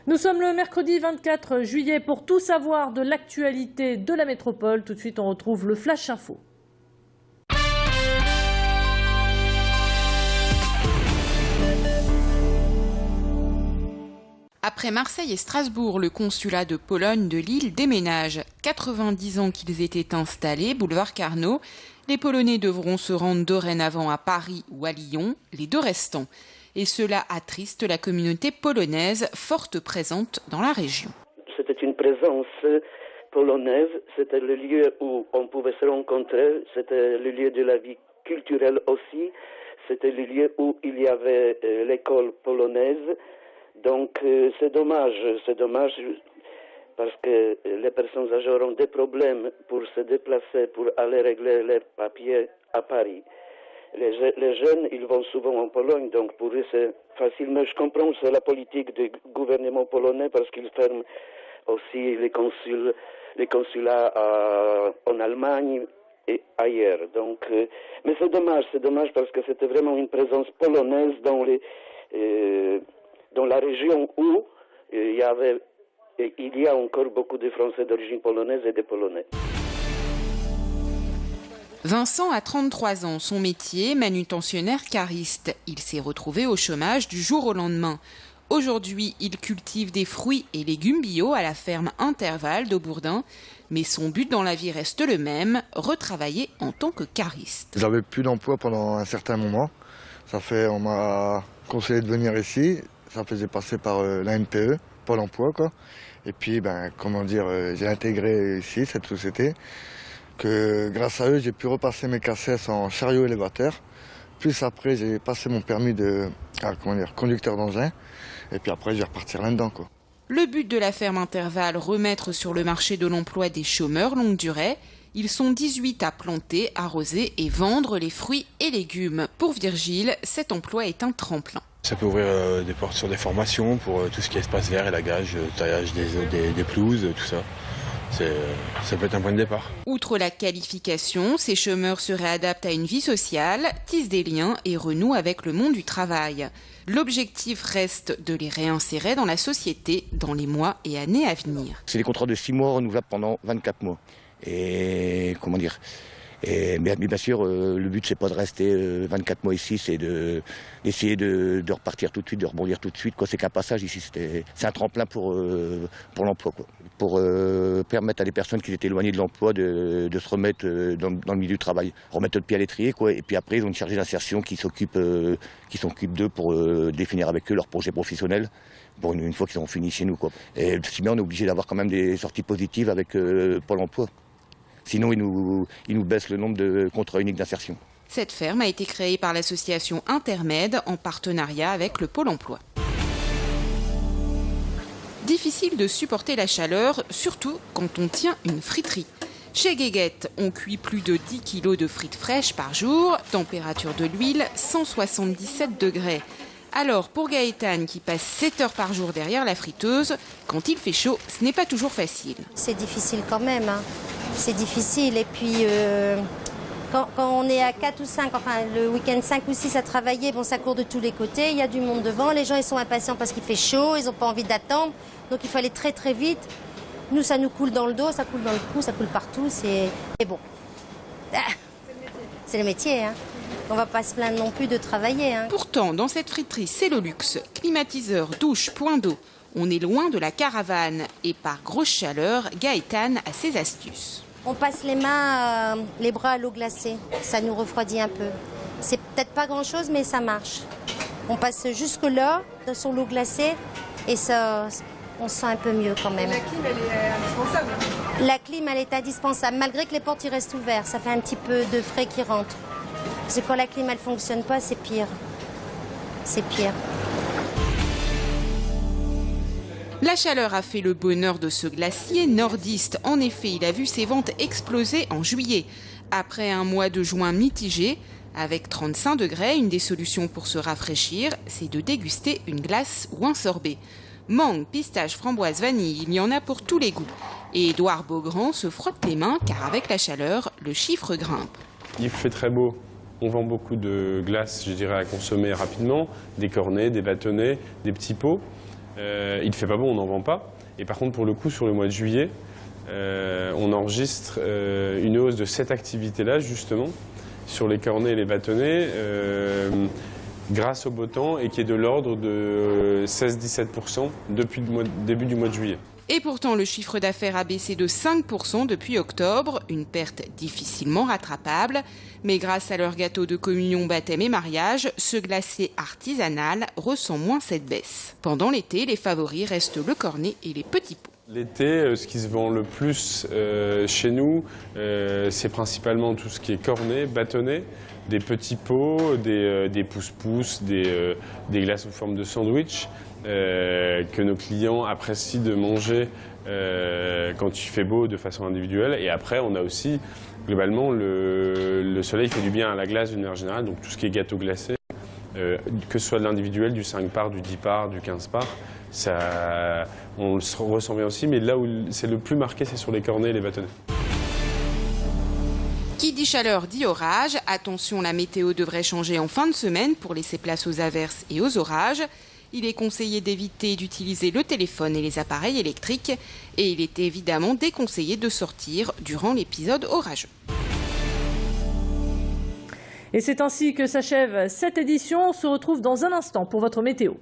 Nous sommes le mercredi 24 juillet pour tout savoir de l'actualité de la métropole. Tout de suite, on retrouve le Flash Info. Après Marseille et Strasbourg, le consulat de Pologne de Lille déménage. 90 ans qu'ils étaient installés, boulevard Carnot. Les Polonais devront se rendre dorénavant à Paris ou à Lyon, les deux restants. Et cela attriste la communauté polonaise forte présente dans la région. C'était une présence polonaise, c'était le lieu où on pouvait se rencontrer, c'était le lieu de la vie culturelle aussi, c'était le lieu où il y avait l'école polonaise. Donc c'est dommage parce que les personnes âgées auront des problèmes pour se déplacer, pour aller régler leurs papiers à Paris. Les jeunes, ils vont souvent en Pologne, donc pour eux c'est facile. Mais je comprends, c'est la politique du gouvernement polonais parce qu'ils ferment aussi les consulats en Allemagne et ailleurs. Donc, mais c'est dommage parce que c'était vraiment une présence polonaise dans la région où il y a encore beaucoup de Français d'origine polonaise et de Polonais. Vincent a 33 ans, son métier, manutentionnaire cariste. Il s'est retrouvé au chômage du jour au lendemain. Aujourd'hui, il cultive des fruits et légumes bio à la ferme Intervalle d'Aubourdin. Mais son but dans la vie reste le même, retravailler en tant que cariste. J'avais plus d'emploi pendant un certain moment. On m'a conseillé de venir ici. Ça faisait passer par l'ANPE, Pôle emploi, quoi. Et puis, j'ai intégré ici cette société. Que grâce à eux, j'ai pu repasser mes cassettes en chariot élévateur. Puis après, j'ai passé mon permis de conducteur d'engin. Et puis après, je vais repartir là-dedans, quoi. Le but de la ferme Intervalle, remettre sur le marché de l'emploi des chômeurs longue durée. Ils sont 18 à planter, arroser et vendre les fruits et légumes. Pour Virgile, cet emploi est un tremplin. Ça peut ouvrir des portes sur des formations pour tout ce qui est espace vert, élagage, taillage des pelouses, tout ça. Ça peut être un point de départ. Outre la qualification, ces chômeurs se réadaptent à une vie sociale, tissent des liens et renouent avec le monde du travail. L'objectif reste de les réinsérer dans la société dans les mois et années à venir. C'est des contrats de 6 mois renouvelables pendant 24 mois. Et bien sûr, le but c'est pas de rester 24 mois ici, c'est d'essayer de repartir tout de suite, de rebondir tout de suite. C'est qu'un passage ici, c'est un tremplin pour l'emploi, quoi. Pour permettre à des personnes qui étaient éloignées de l'emploi de se remettre dans le milieu du travail, remettre le pied à l'étrier, quoi. Et puis après, ils ont une chargée d'insertion qui s'occupe d'eux pour définir avec eux leur projet professionnel. Bon, une fois qu'ils ont fini chez nous, quoi. Et sinon, on est obligé d'avoir quand même des sorties positives avec Pôle emploi. Sinon, ils nous baissent le nombre de contrats uniques d'insertion. Cette ferme a été créée par l'association Intermède en partenariat avec le Pôle emploi. Difficile de supporter la chaleur, surtout quand on tient une friterie. Chez Guéguette, on cuit plus de 10 kg de frites fraîches par jour, température de l'huile 177 degrés. Alors pour Gaëtane qui passe 7 heures par jour derrière la friteuse, quand il fait chaud, ce n'est pas toujours facile. C'est difficile quand même, hein. C'est difficile et puis quand on est à 4 ou 5, enfin le week-end 5 ou 6 à travailler, bon ça court de tous les côtés, il y a du monde devant, les gens ils sont impatients parce qu'il fait chaud, ils n'ont pas envie d'attendre, donc il faut aller très très vite. Nous ça nous coule dans le dos, ça coule dans le cou, ça coule partout, c'est bon. C'est le métier, hein. On va pas se plaindre non plus de travailler, hein. Pourtant, dans cette friterie, c'est le luxe. Climatiseur, douche, point d'eau. On est loin de la caravane. Et par grosse chaleur, Gaëtane a ses astuces. On passe les mains, les bras à l'eau glacée. Ça nous refroidit un peu. C'est peut-être pas grand-chose, mais ça marche. On passe jusque-là, sur l'eau glacée, et ça, on se sent un peu mieux quand même. Et la clim, elle est indispensable. La clim, elle est indispensable, malgré que les portes y restent ouvertes. Ça fait un petit peu de frais qui rentrent. Parce que quand la clim, elle fonctionne pas, c'est pire. C'est pire. La chaleur a fait le bonheur de ce glacier nordiste. En effet, il a vu ses ventes exploser en juillet. Après un mois de juin mitigé, avec 35 degrés, une des solutions pour se rafraîchir, c'est de déguster une glace ou un sorbet. Mangue, pistache, framboise, vanille, il y en a pour tous les goûts. Et Édouard Beaugrand se frotte les mains car avec la chaleur, le chiffre grimpe. Il fait très beau. On vend beaucoup de glaces, je dirais, à consommer rapidement, des cornets, des bâtonnets, des petits pots. il ne fait pas beau, on n'en vend pas. Et par contre, pour le coup, sur le mois de juillet, on enregistre une hausse de cette activité-là, justement, sur les cornets et les bâtonnets, grâce au beau temps, et qui est de l'ordre de 16-17% depuis le début du mois de juillet. Et pourtant, le chiffre d'affaires a baissé de 5% depuis octobre, une perte difficilement rattrapable. Mais grâce à leurs gâteaux de communion, baptême et mariage, ce glacier artisanal ressent moins cette baisse. Pendant l'été, les favoris restent le cornet et les petits pots. L'été, ce qui se vend le plus chez nous, c'est principalement tout ce qui est cornet, bâtonnet, des petits pots, des pousse-pousse, des glaces sous forme de sandwich, que nos clients apprécient de manger quand il fait beau de façon individuelle. Et après, on a aussi, globalement, le soleil fait du bien à la glace d'une manière générale, donc tout ce qui est gâteau glacé, que ce soit de l'individuel, du 5 parts, du 10 parts, du 15 parts, on le ressent bien aussi, mais là où c'est le plus marqué, c'est sur les cornets et les bâtonnets. Qui dit chaleur dit orage. Attention, la météo devrait changer en fin de semaine pour laisser place aux averses et aux orages. Il est conseillé d'éviter d'utiliser le téléphone et les appareils électriques. Et il est évidemment déconseillé de sortir durant l'épisode orageux. Et c'est ainsi que s'achève cette édition. On se retrouve dans un instant pour votre météo.